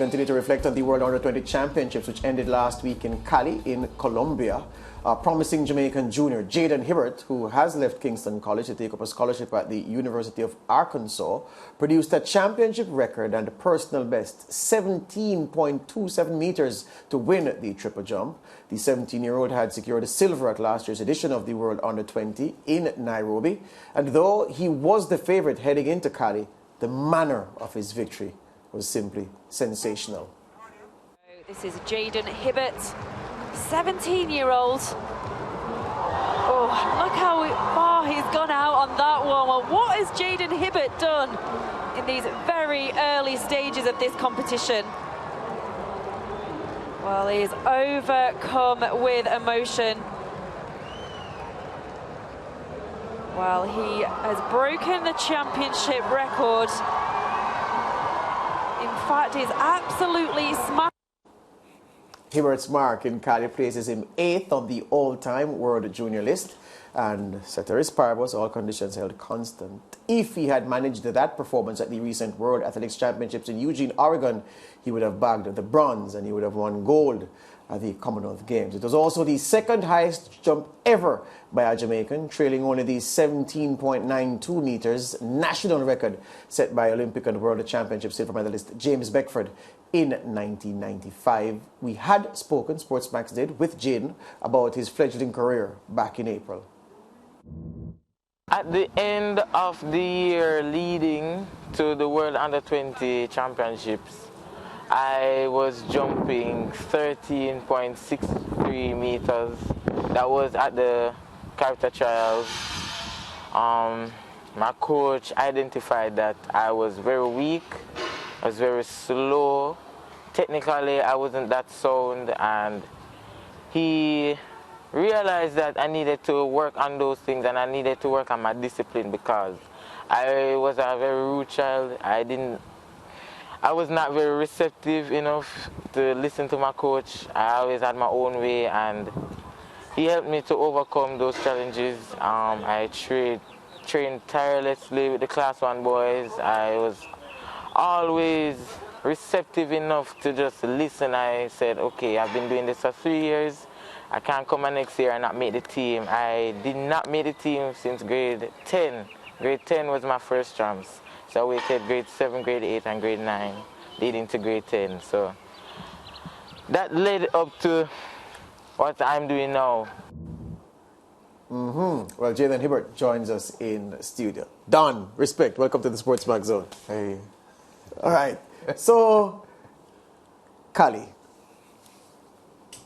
continue to reflect on the World Under-20 Championships, which ended last week in Cali, in Colombia. Promising Jamaican junior Jaydon Hibbert, who has left Kingston College to take up a scholarship at the University of Arkansas, produced a championship record and a personal best, 17.27 meters, to win the triple jump. The 17-year-old had secured a silver at last year's edition of the World Under-20 in Nairobi. And though he was the favorite heading into Cali, the manner of his victory was simply sensational. This is Jaydon Hibbert, 17-year-old. Oh, look how far he's gone out on that one. Well, what has Jaydon Hibbert done in these very early stages of this competition? Well, he's overcome with emotion. Well, he has broken the championship record. In fact, he's absolutely smashed. Hibbert's mark in Cali places him 8th on the all-time world junior list, and ceteris paribus, all conditions held constant. If he had managed that performance at the recent World Athletics Championships in Eugene, Oregon, he would have bagged the bronze and he would have won gold at the Commonwealth Games. It was also the second highest jump ever by a Jamaican, trailing only the 17.92 meters national record set by Olympic and World Championship silver medalist James Beckford in 1995. We had spoken, SportsMax did, with Jaydon about his fledgling career back in April. At the end of the year leading to the World Under-20 Championships, I was jumping 13.63 meters. That was at the character trials. My coach identified that I was very weak, I was very slow. Technically, I wasn't that sound, and he realized that I needed to work on those things and I needed to work on my discipline because I was a very rude child. I was not very receptive enough to listen to my coach. I always had my own way, and he helped me to overcome those challenges. I trained tirelessly with the Class 1 boys. I was always receptive enough to just listen. I said, okay, I've been doing this for 3 years. I can't come next year and not make the team. I did not make the team since grade 10. Grade 10 was my first chance. So I waited grade 7, grade 8, and grade 9, leading to grade 10. So that led up to what I'm doing now. Well, Jaydon Hibbert joins us in studio. Don, respect. Welcome to the SportsMax Zone. Hey. All right. So, Cali,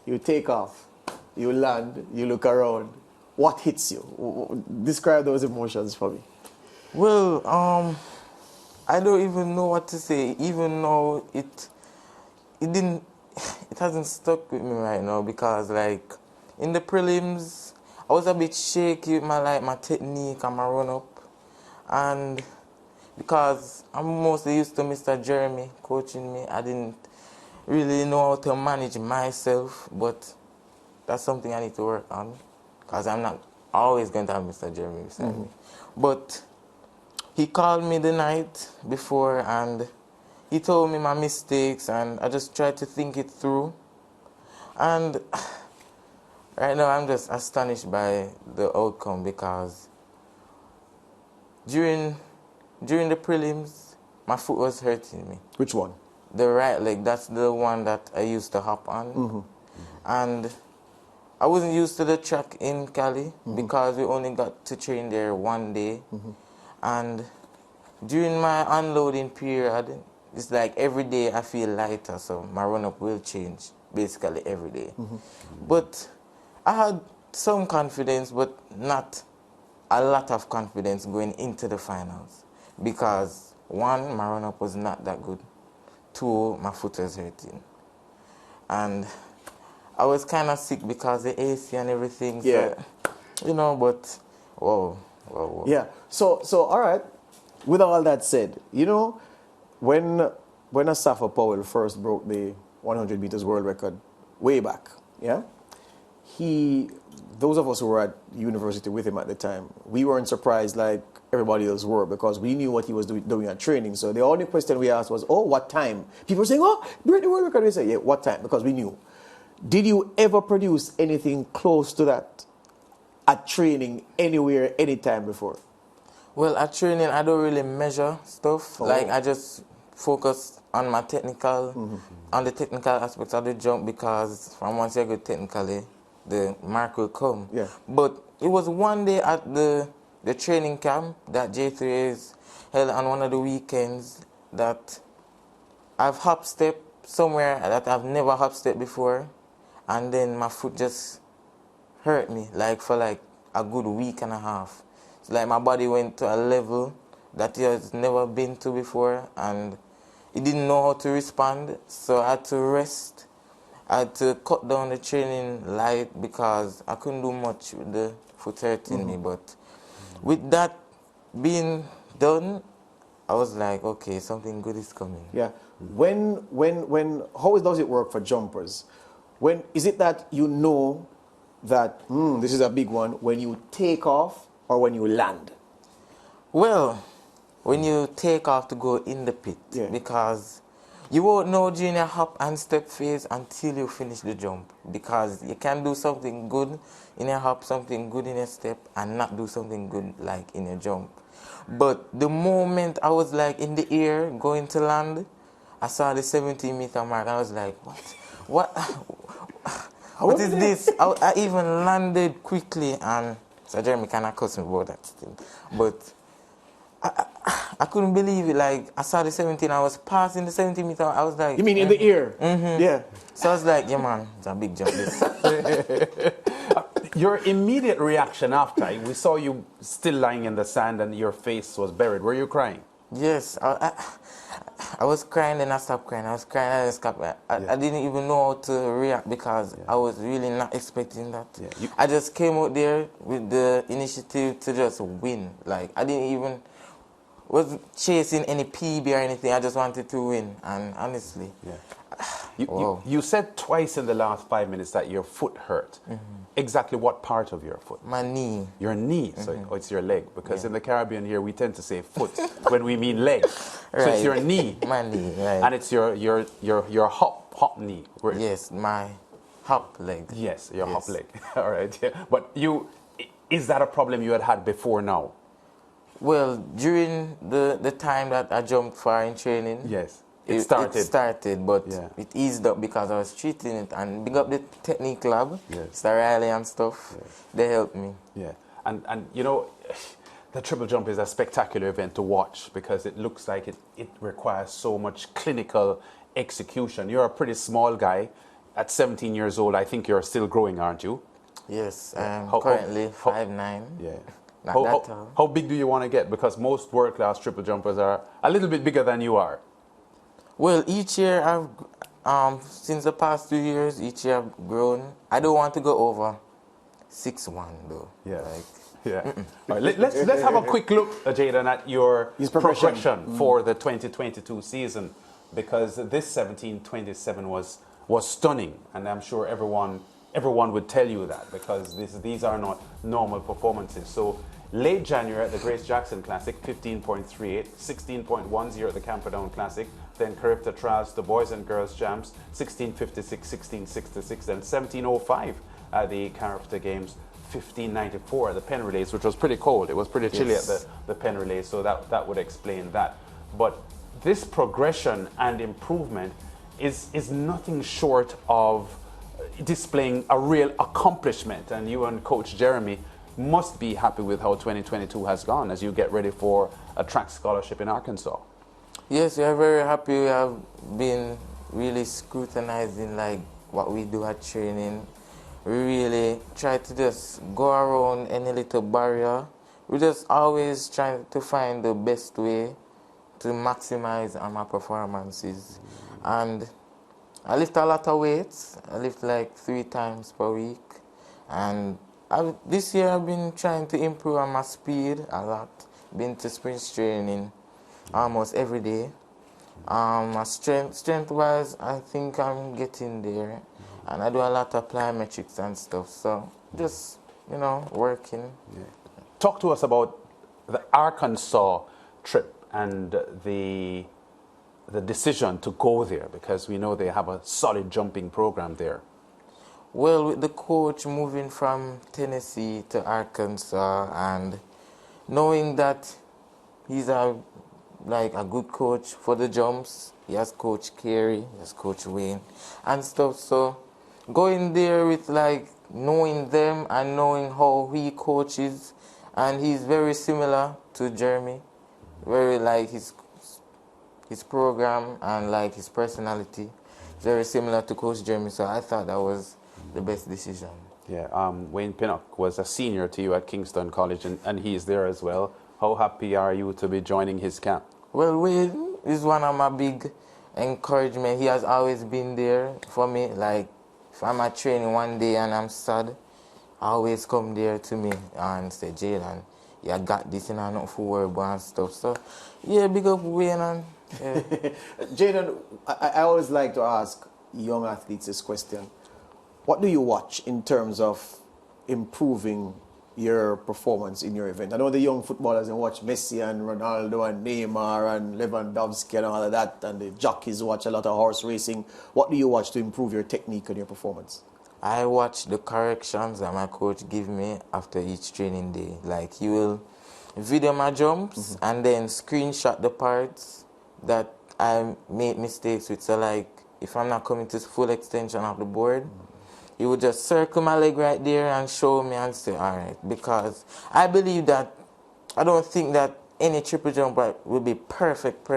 you take off, you land, you look around. What hits you? Describe those emotions for me. Well, I don't even know what to say, even though it hasn't stuck with me right now, because like in the prelims, I was a bit shaky with my technique and my run up, and because I'm mostly used to Mr. Jeremy coaching me, I didn't really know how to manage myself, but that's something I need to work on, because I'm not always going to have Mr. Jeremy beside me. But he called me the night before and he told me my mistakes, and I just tried to think it through. And right now I'm just astonished by the outcome, because during the prelims, my foot was hurting me. Which one? The right leg. That's the one that I used to hop on. And I wasn't used to the track in Cali because we only got to train there one day. And during my unloading period, it's like every day I feel lighter, so my run-up will change basically every day. But I had some confidence, but not a lot of confidence going into the finals, because one, my run-up was not that good. Two, my foot was hurting. And I was kind of sick because the AC and everything. Yeah. So, you know, but whoa. Yeah. So all right. With all that said, you know, when Asafa Powell first broke the 100 meters world record way back, yeah, those of us who were at university with him at the time, we weren't surprised like everybody else were because we knew what he was doing at training. So the only question we asked was, oh, what time? People were saying, oh, break the world record. We said, yeah, what time? Because we knew. Did you ever produce anything close to that at training anywhere, anytime before? Well, at training, I don't really measure stuff. Oh. Like, I just focus on my technical, on the technical aspects of the jump because from once you're good technically, the mark will come. Yeah. But it was one day at the training camp that J3 is held on one of the weekends that I've hop step somewhere that I've never hop step before, and then my foot just hurt me like for like a good week and a half. It's like my body went to a level that it has never been to before, and it didn't know how to respond, so I had to rest. I had to cut down the training light because I couldn't do much with the foot hurting me. But with that being done, I was like, okay, something good is coming. Yeah. How does it work for jumpers? When is it that you know that this is a big one when you take off or when you land? Well, when you take off to go in the pit, because you won't know during your hop and step phase until you finish the jump, because you can do something good in your hop, something good in your step, and not do something good like in your jump. But the moment I was like in the air going to land, I saw the 17-meter mark. I was like, what is this? I even landed quickly, and so Jeremy kind of cussed me about that still. But I couldn't believe it. Like, I saw the 17, I was passing the 17 meter. I was like, you mean in the air? Yeah. So I was like, yeah, man, it's a big jump. This. Your immediate reaction after, we saw you still lying in the sand and your face was buried. Were you crying? Yes, I was crying, then I stopped crying. I was crying, and I stopped. I didn't even know how to react because I was really not expecting that. Yeah. I just came out there with the initiative to just win. Like, I didn't even was chasing any PB or anything. I just wanted to win, and honestly. Yeah. You said twice in the last 5 minutes that your foot hurt. Exactly what part of your foot? My knee. Your knee. So it's your leg. Because in the Caribbean here, we tend to say foot when we mean leg. So it's your knee. My knee, right. And it's your hop knee. Yes, my hop leg. Yes, your hop leg. All right. Yeah. But is that a problem you had before now? Well, during the time that I jumped far in training, yes, it started, but it eased up because I was treating it. And big up the technique lab, Mr. Riley and stuff, they helped me. Yeah, and you know, the triple jump is a spectacular event to watch because it looks like it requires so much clinical execution. You're a pretty small guy. At 17 years old, I think you're still growing, aren't you? Yes, I'm currently 5'9". Yeah. How big do you want to get? Because most world-class triple jumpers are a little bit bigger than you are. Well, each year I've, since the past 2 years, each year I've grown. I don't want to go over 6'1", though. Yeah. All right, let's have a quick look, Jaydon, at your progression for the 2022 season, because this 17:27 was stunning, and I'm sure everyone would tell you that because these are not normal performances. So late January at the Grace Jackson Classic, 15.38, 16.10 at the Camperdown Classic, then Carifta Trials, the Boys and Girls Jams, 16.56, 16.66, then 17.05 at the Carifta Games, 15.94 at the Pen Relays, which was pretty cold. It was pretty chilly at the Pen Relays, so that would explain that. But this progression and improvement is nothing short of displaying a real accomplishment, and you and Coach Jeremy must be happy with how 2022 has gone as you get ready for a track scholarship in Arkansas. Yes, we are very happy. We have been really scrutinizing like what we do at training. We really try to just go around any little barrier. We just always try to find the best way to maximize on my performances. And I lift a lot of weights. I lift like 3 times per week. And this year I've been trying to improve on my speed a lot. Been to sprint training almost every day. My strength-wise, I think I'm getting there. and I do a lot of plyometrics and stuff. So just, you know, working. Yeah. Talk to us about the Arkansas trip and the decision to go there, because we know they have a solid jumping program there. Well, with the coach moving from Tennessee to Arkansas and knowing that he's a good coach for the jumps, he has Coach Carey, he has Coach Wayne and stuff. So going there with like knowing them and knowing how he coaches, and he's very similar to Jeremy, very like his program and like his personality, very similar to Coach Jeremy. So I thought that was the best decision. Yeah, Wayne Pinnock was a senior to you at Kingston College, and he's there as well. How happy are you to be joining his camp? Well, Wayne is one of my big encouragement. He has always been there for me. Like, if I'm at training one day and I'm sad, I always come there to me and say, Jaydon, you got this and I'm not for worry about and stuff. So, yeah, big up Wayne. And, yeah. Jaydon, I always like to ask young athletes this question. What do you watch in terms of improving your performance in your event? I know the young footballers watch Messi and Ronaldo and Neymar and Lewandowski and all of that, and the jockeys watch a lot of horse racing. What do you watch to improve your technique and your performance? I watch the corrections that my coach give me after each training day. Like, he will video my jumps and then screenshot the parts that I made mistakes with. So, like, if I'm not coming to full extension of the board, he would just circle my leg right there and show me and say, all right. Because I believe that, I don't think that any triple jumper will be perfect.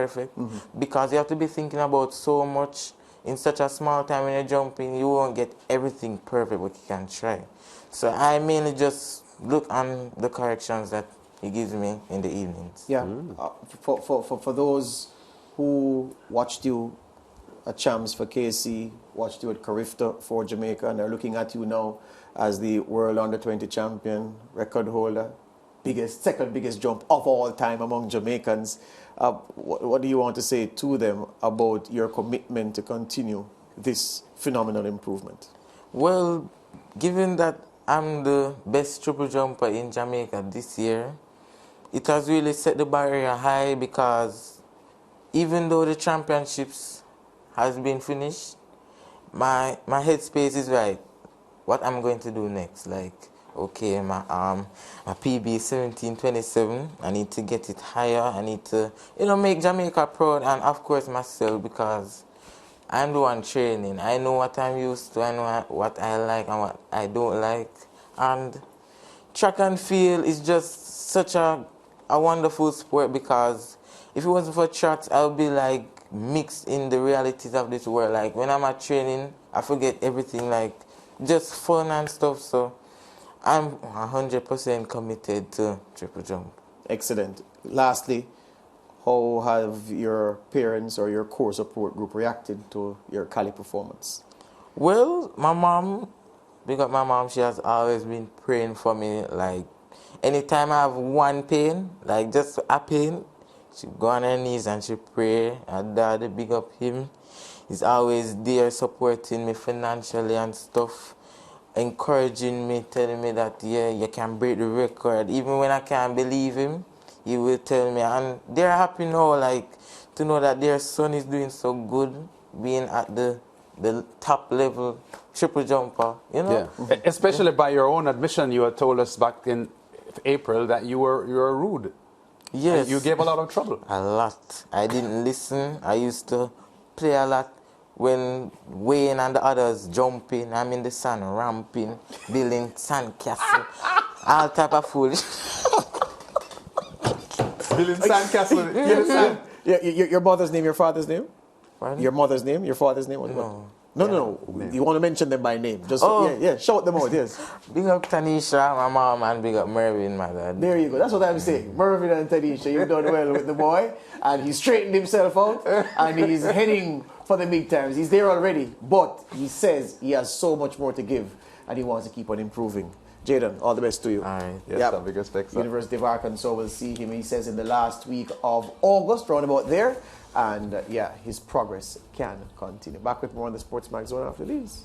Because you have to be thinking about so much in such a small time when you're jumping. You won't get everything perfect, but you can try. So I mainly just look on the corrections that he gives me in the evenings. Yeah. For those who watched you at Champs for KC, watched you at Carifta for Jamaica, and are looking at you now as the world under-20 champion, record holder, second biggest jump of all time among Jamaicans. What do you want to say to them about your commitment to continue this phenomenal improvement? Well, given that I'm the best triple jumper in Jamaica this year, it has really set the barrier high, because even though the championships has been finished, my headspace is right. What I'm going to do next? Like, okay, my PB 1727. I need to get it higher. I need to, make Jamaica proud, and of course myself, because I'm the one training. I know what I'm used to. I know what I like and what I don't like. And track and field is just such a wonderful sport, because if it wasn't for tracks, I would be like mixed in the realities of this world. Like, when I'm at training, I forget everything, like just fun and stuff. So I'm 100% committed to triple jump. Excellent. Lastly, how have your parents or your core support group reacted to your Cali performance? Well, my mom, big up my mom, she has always been praying for me. Like, anytime I have one pain, like just a pain, she go on her knees and she pray. And Dad, big up him. He's always there supporting me financially and stuff, encouraging me, telling me that, yeah, you can break the record. Even when I can't believe him, he will tell me. And they're happy now, like, to know that their son is doing so good, being at the top level triple jumper, Yeah. Especially by your own admission, you had told us back in April that you were rude. Yes. And you gave a lot of trouble. A lot. I didn't listen. I used to play a lot when Wayne and the others jumping. I'm in the sun, ramping, building sandcastle, all type of foolish. Building sandcastle. Your mother's name, your father's name? Pardon? Your mother's name, your father's name? No. You want to mention them by name. Just shout them out, yes. Big up Tanisha, my mom, and big up Mervin, my dad. There you go. That's what I'm saying. Mervin and Tanisha, you've done well with the boy. And he's straightened himself out. And he's heading for the midterms. He's there already. But he says he has so much more to give. And he wants to keep on improving. Jaydon, all the best to you. All right. Yes, sir. Big respect, sir. University of Arkansas will see him, he says, in the last week of August, round about there. And his progress can continue. Back with more on the SportsMax Zone after these.